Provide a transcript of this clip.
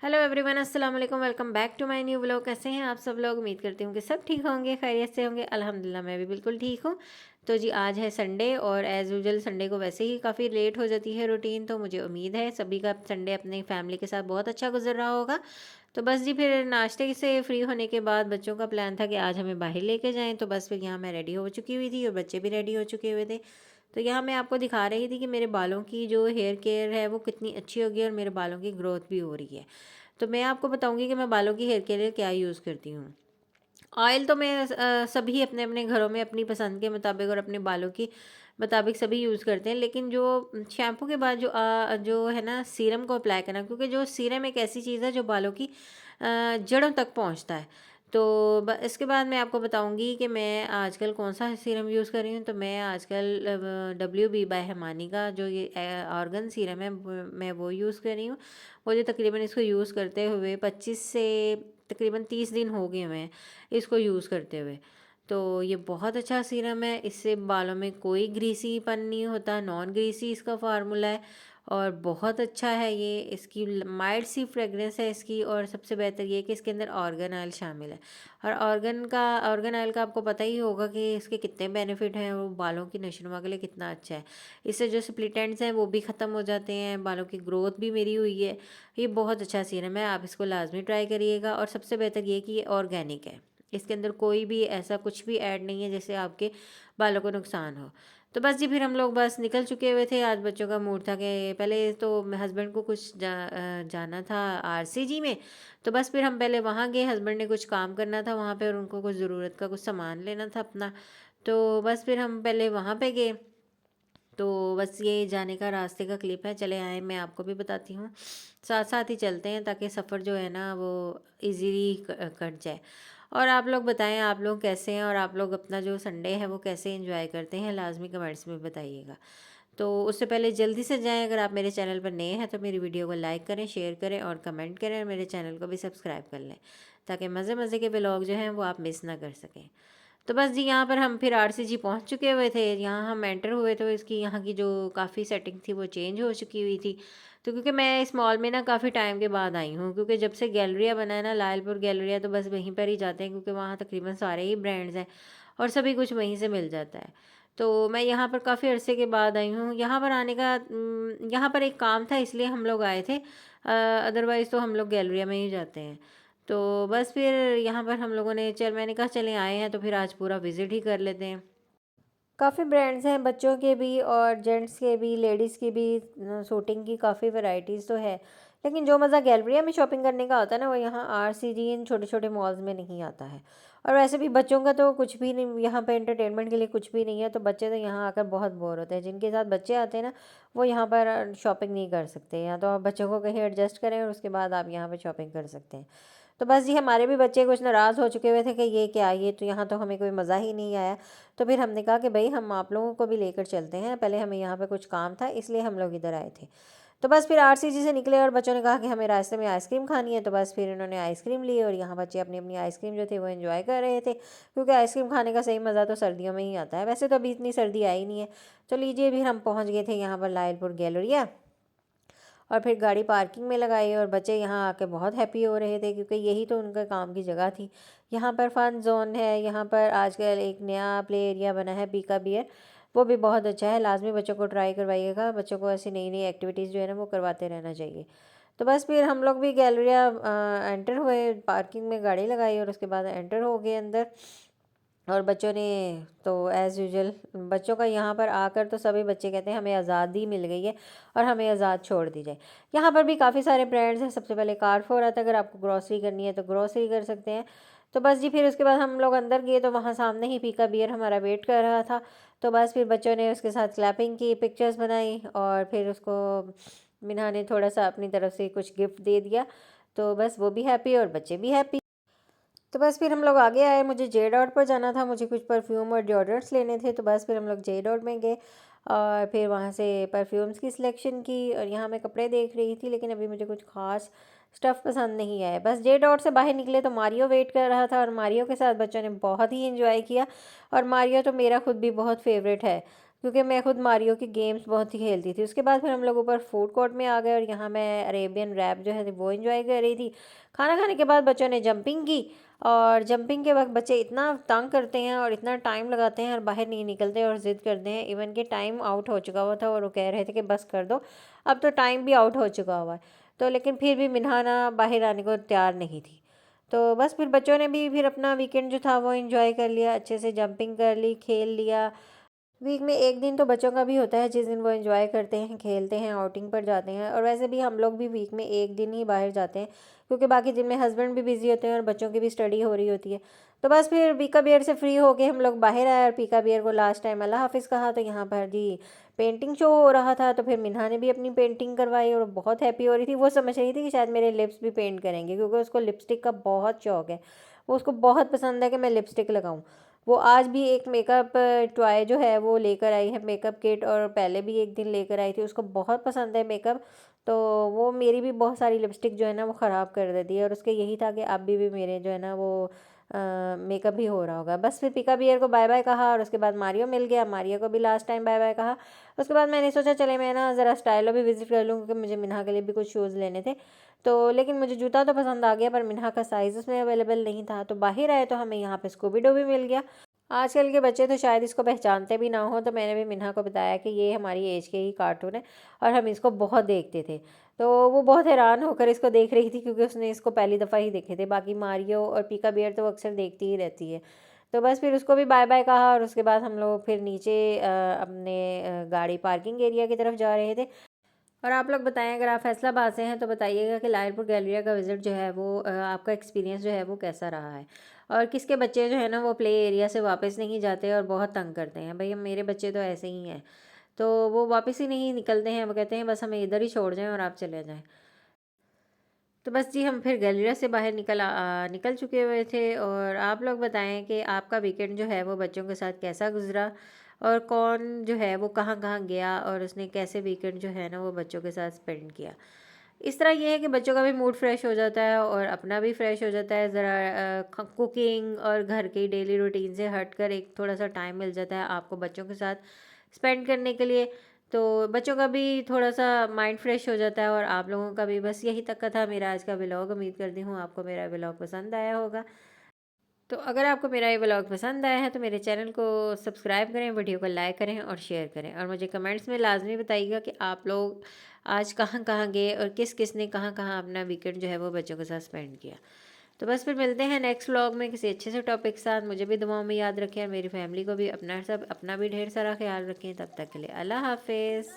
Hello everyone, अस्सलाम वालेकुम। Welcome back to my new vlog. कैसे हैं आप सब लोग? उम्मीद करती हूँ कि सब ठीक होंगे, खैरियत से होंगे। अल्हम्दुलिल्लाह मैं भी बिल्कुल ठीक हूँ। तो जी आज है संडे और एज़ यूजुअल संडे को वैसे ही काफ़ी लेट हो जाती है रूटीन। तो मुझे उम्मीद है सभी का संडे अपनी फैमिली के साथ बहुत अच्छा गुजर रहा होगा। तो बस जी फिर नाश्ते से फ्री होने के बाद बच्चों का प्लान था कि आज हमें बाहर लेके जाएं। तो बस फिर यहाँ मैं रेडी हो चुकी हुई थी और बच्चे भी रेडी हो चुके हुए थे। तो यहाँ मैं आपको दिखा रही थी कि मेरे बालों की जो हेयर केयर है वो कितनी अच्छी होगी और मेरे बालों की ग्रोथ भी हो रही है। तो मैं आपको बताऊंगी कि मैं बालों की हेयर के लिए क्या यूज़ करती हूँ। ऑयल तो मैं सभी अपने अपने घरों में अपनी पसंद के मुताबिक और अपने बालों की मुताबिक सभी यूज़ करते हैं, लेकिन जो शैम्पू के बाद जो है ना सीरम को अप्लाई करना, क्योंकि जो सीरम एक ऐसी चीज़ है जो बालों की जड़ों तक पहुंचता है। तो इसके बाद मैं आपको बताऊंगी कि मैं आजकल कौन सा सीरम यूज़ कर रही हूँ। तो मैं आजकल WB बाय हिमानी का जो ये ऑर्गन सीरम है मैं वो यूज़ कर रही हूँ। मुझे तकरीबन इसको यूज़ करते हुए 25 से तकरीबन 30 दिन हो गए हैं इसको यूज़ करते हुए। तो ये बहुत अच्छा सीरम है, इससे बालों में कोई ग्रीसीपन नहीं होता, नॉन ग्रीसी इसका फार्मूला है और बहुत अच्छा है ये। इसकी माइल्ड सी फ्रेगरेंस है इसकी, और सबसे बेहतर ये कि इसके अंदर ऑर्गन ऑयल शामिल है। और ऑर्गन ऑयल का आपको पता ही होगा कि इसके कितने बेनिफिट हैं, वो बालों की नशोनुमा के लिए कितना अच्छा है। इससे जो स्प्लिट एंड्स हैं वो भी ख़त्म हो जाते हैं, बालों की ग्रोथ भी मेरी हुई है। ये बहुत अच्छा सीरम है, आप इसको लाजमी ट्राई करिएगा। और सबसे बेहतर ये कि ये ऑर्गेनिक है, इसके अंदर कोई भी ऐसा कुछ भी ऐड नहीं है जिससे आपके बालों को नुकसान हो। तो बस जी फिर हम लोग बस निकल चुके हुए थे। आज बच्चों का मूड था कि पहले तो हस्बैंड को कुछ जाना था RCG में। तो बस फिर हम पहले वहाँ गए, हस्बैंड ने कुछ काम करना था वहाँ पे और उनको कुछ ज़रूरत का कुछ सामान लेना था अपना। तो बस फिर हम पहले वहाँ पे गए। तो बस ये जाने का रास्ते का क्लिप है, चले आए मैं आपको भी बताती हूँ। साथ साथ ही चलते हैं ताकि सफ़र जो है ना वो इजीली कट जाए। और आप लोग बताएं, आप लोग कैसे हैं और आप लोग अपना जो संडे है वो कैसे एंजॉय करते हैं, लाजमी कमेंट्स में बताइएगा। तो उससे पहले जल्दी से जाएं, अगर आप मेरे चैनल पर नए हैं तो मेरी वीडियो को लाइक करें, शेयर करें और कमेंट करें, और मेरे चैनल को भी सब्सक्राइब कर लें ताकि मज़े मज़े के व्लॉग जो हैं वो आप मिस ना कर सकें। तो बस जी यहाँ पर हम फिर RCG पहुँच चुके हुए थे। यहाँ हम एंटर हुए तो इसकी यहाँ की जो काफ़ी सेटिंग थी वो चेंज हो चुकी हुई थी। तो क्योंकि मैं इस मॉल में ना काफ़ी टाइम के बाद आई हूँ, क्योंकि जब से गैलरिया बना है ना, लायलपुर गैलरिया, तो बस वहीं पर ही जाते हैं क्योंकि वहाँ तकरीबन सारे ही ब्रांड्स हैं और सभी कुछ वहीं से मिल जाता है। तो मैं यहाँ पर काफ़ी अरसे के बाद आई हूँ। यहाँ पर आने का यहाँ पर एक काम था इसलिए हम लोग आए थे, अदरवाइज़ तो हम लोग गैलरिया में ही जाते हैं। तो बस फिर यहाँ पर हम लोगों ने मैंने कहा चलें आए हैं तो फिर आज पूरा विज़िट ही कर लेते हैं। काफ़ी ब्रांड्स हैं, बच्चों के भी और जेंट्स के भी, लेडीज़ की भी, सूटिंग की काफ़ी वैरायटीज़ तो है। लेकिन जो मज़ा गैलरिया में शॉपिंग करने का होता है ना वो यहाँ RCG इन छोटे छोटे मॉल्स में नहीं आता है। और वैसे भी बच्चों का तो कुछ भी नहीं यहाँ पे, एंटरटेनमेंट के लिए कुछ भी नहीं है। तो बच्चे तो यहाँ आकर बहुत बोर होते हैं, जिनके साथ बच्चे आते हैं ना वो यहाँ पर शॉपिंग नहीं कर सकते। या तो आप बच्चों को कहीं एडजस्ट करें और उसके बाद आप यहाँ पर शॉपिंग कर सकते हैं। तो बस जी हमारे भी बच्चे कुछ नाराज़ हो चुके हुए थे कि ये क्या, ये तो यहाँ तो हमें कोई मज़ा ही नहीं आया। तो फिर हमने कहा कि भाई हम आप लोगों को भी लेकर चलते हैं, पहले हमें यहाँ पे कुछ काम था इसलिए हम लोग इधर आए थे। तो बस फिर RCG से निकले और बच्चों ने कहा कि हमें रास्ते में आइसक्रीम खानी है। तो बस फिर इन्होंने आइसक्रीम ली और यहाँ बच्चे अपनी अपनी आइसक्रीम जो थे वो एंजॉय कर रहे थे, क्योंकि आइसक्रीम खाने का सही मज़ा तो सर्दियों में ही आता है। वैसे तो अभी इतनी सर्दी आई नहीं है। तो लीजिए फिर हम पहुँच गए थे यहाँ पर लायलपुर गैलरिया, और फिर गाड़ी पार्किंग में लगाई और बच्चे यहाँ आके बहुत हैप्पी हो रहे थे क्योंकि यही तो उनका काम की जगह थी। यहाँ पर फ़न जोन है, यहाँ पर आजकल एक नया प्ले एरिया बना है पीका बियर, वो भी बहुत अच्छा है। लाजमी बच्चों को ट्राई करवाइएगा, बच्चों को ऐसी नई नई एक्टिविटीज़ जो है ना वो करवाते रहना चाहिए। तो बस फिर हम लोग भी गैलरिया एंटर हुए, पार्किंग में गाड़ी लगाई और उसके बाद एंटर हो गए अंदर। और बच्चों ने तो एज़ यूजुअल, बच्चों का यहाँ पर आकर तो सभी बच्चे कहते हैं हमें आज़ादी मिल गई है और हमें आज़ाद छोड़ दी जाए। यहाँ पर भी काफ़ी सारे ब्रांड्स हैं। सबसे पहले कारफोर आता है, अगर आपको ग्रॉसरी करनी है तो ग्रॉसरी कर सकते हैं। तो बस जी फिर उसके बाद हम लोग अंदर गए तो वहाँ सामने ही पीका बियर हमारा वेट कर रहा था। तो बस फिर बच्चों ने उसके साथ क्लैपिंग की, पिक्चर्स बनाई और फिर उसको मिन्हा ने थोड़ा सा अपनी तरफ से कुछ गिफ्ट दे दिया। तो बस वो भी हैप्पी और बच्चे भी हैप्पी। तो बस फिर हम लोग आगे आए, मुझे जे डॉट पर जाना था, मुझे कुछ परफ्यूम और डिओड्रेंट्स लेने थे। तो बस फिर हम लोग जे डॉट में गए और फिर वहाँ से परफ्यूम्स की सिलेक्शन की। और यहाँ मैं कपड़े देख रही थी लेकिन अभी मुझे कुछ खास स्टफ़ पसंद नहीं आया। बस जे डॉट से बाहर निकले तो मारियो वेट कर रहा था और मारियो के साथ बच्चों ने बहुत ही इन्जॉय किया। और मारियो तो मेरा खुद भी बहुत फेवरेट है। क्योंकि मैं खुद मारियो की गेम्स बहुत ही खेलती थी। उसके बाद फिर हम लोग ऊपर फूड कोर्ट में आ गए और यहाँ मैं अरेबियन रैप जो है वो एंजॉय कर रही थी। खाना खाने के बाद बच्चों ने जंपिंग की, और जंपिंग के वक्त बच्चे इतना तंग करते हैं और इतना टाइम लगाते हैं और बाहर नहीं निकलते और ज़िद करते हैं। इवन कि टाइम आउट हो चुका हुआ था और वो कह रहे थे कि बस कर दो, अब तो टाइम भी आउट हो चुका हुआ है। तो लेकिन फिर भी मिन्हा ना बाहर आने को तैयार नहीं थी। तो बस फिर बच्चों ने भी फिर अपना वीकेंड जो था वो एंजॉय कर लिया, अच्छे से जंपिंग कर ली, खेल लिया। वीक में एक दिन तो बच्चों का भी होता है जिस दिन वो एंजॉय करते हैं, खेलते हैं, आउटिंग पर जाते हैं। और वैसे भी हम लोग भी वीक में एक दिन ही बाहर जाते हैं, क्योंकि बाकी दिन में हस्बैंड भी बिजी होते हैं और बच्चों की भी स्टडी हो रही होती है। तो बस फिर पीका बियर से फ्री होके हम लोग बाहर आए और पीका बियर को लास्ट टाइम अल्लाह हाफिज़ कहा। तो यहाँ पर जी पेंटिंग शो हो रहा था, तो फिर मिन्हा ने भी अपनी पेंटिंग करवाई और बहुत हैप्पी हो रही थी। वो समझ रही थी कि शायद मेरे लिप्स भी पेंट करेंगे, क्योंकि उसको लिपस्टिक का बहुत शौक है। वो उसको बहुत पसंद है कि मैं लिपस्टिक लगाऊं। वो आज भी एक मेकअप टॉय जो है वो लेकर आई है, मेकअप किट, और पहले भी एक दिन लेकर आई थी। उसको बहुत पसंद है मेकअप। तो वो मेरी भी बहुत सारी लिपस्टिक जो है ना वो ख़राब कर देती है, और उसके यही था कि अब भी मेरे जो है ना वो मेकअप भी हो रहा होगा। बस फिर पिका बियर को बाय बाय कहा और उसके बाद मारियो मिल गया, मारियो को भी लास्ट टाइम बाय बाय कहा। उसके बाद मैंने सोचा चले मैं ना ज़रा स्टाइलो भी विज़िट कर लूँ, क्योंकि मुझे मिन्हा के लिए भी कुछ शूज़ लेने थे। तो लेकिन मुझे जूता तो पसंद आ गया, पर मिन्हा का साइज़ उसमें अवेलेबल नहीं था। तो बाहर आए तो हमें यहाँ पे स्कूबी डू भी मिल गया। आजकल के बच्चे तो शायद इसको पहचानते भी ना हो, तो मैंने भी मिन्हा को बताया कि ये हमारी एज के ही कार्टून है और हम इसको बहुत देखते थे। तो वो बहुत हैरान होकर इसको देख रही थी, क्योंकि उसने इसको पहली दफ़ा ही देखे थे। बाकी मारियो और पीका बियर तो वो अक्सर देखती ही रहती है। तो बस फिर उसको भी बाय बाय कहा और उसके बाद हम लोग फिर नीचे अपने गाड़ी पार्किंग एरिया की तरफ जा रहे थे। और आप लोग बताएं, अगर आप फैसलाबाद से हैं तो बताइएगा कि लायरपुर गैलरिया का विज़िट जो है वो आपका एक्सपीरियंस जो है वो कैसा रहा है, और किसके बच्चे जो है ना वो प्ले एरिया से वापस नहीं जाते और बहुत तंग करते हैं। भाई मेरे बच्चे तो ऐसे ही हैं, तो वो वापस ही नहीं निकलते हैं। वो कहते हैं बस हमें इधर ही छोड़ जाएं और आप चले जाएं। तो बस जी हम फिर गैलरिया से बाहर निकल चुके हुए थे। और आप लोग बताएं कि आपका वीकेंड जो है वो बच्चों के साथ कैसा गुजरा, और कौन जो है वो कहाँ कहाँ गया और उसने कैसे वीकेंड जो है ना वो बच्चों के साथ स्पेंड किया। इस तरह ये है कि बच्चों का भी मूड फ्रेश हो जाता है और अपना भी फ्रेश हो जाता है। ज़रा कुकिंग और घर की डेली रूटीन से हटकर एक थोड़ा सा टाइम मिल जाता है आपको बच्चों के साथ स्पेंड करने के लिए। तो बच्चों का भी थोड़ा सा माइंड फ्रेश हो जाता है और आप लोगों का भी। बस यही तक का था मेरा आज का व्लॉग। उम्मीद करती हूँ आपको मेरा व्लॉग पसंद आया होगा। तो अगर आपको मेरा ये व्लॉग पसंद आया है तो मेरे चैनल को सब्सक्राइब करें, वीडियो को लाइक करें और शेयर करें, और मुझे कमेंट्स में लाजमी बताइएगा कि आप लोग आज कहाँ कहाँ गए और किस किस ने कहाँ कहाँ अपना वीकेंड जो है वो बच्चों के साथ स्पेंड किया। तो बस फिर मिलते हैं नेक्स्ट व्लॉग में किसी अच्छे से टॉपिक के साथ। मुझे भी दुआओं में याद रखें और मेरी फैमिली को भी अपना भी ढेर सारा ख्याल रखें। तब तक के लिए अल्लाह हाफिज़।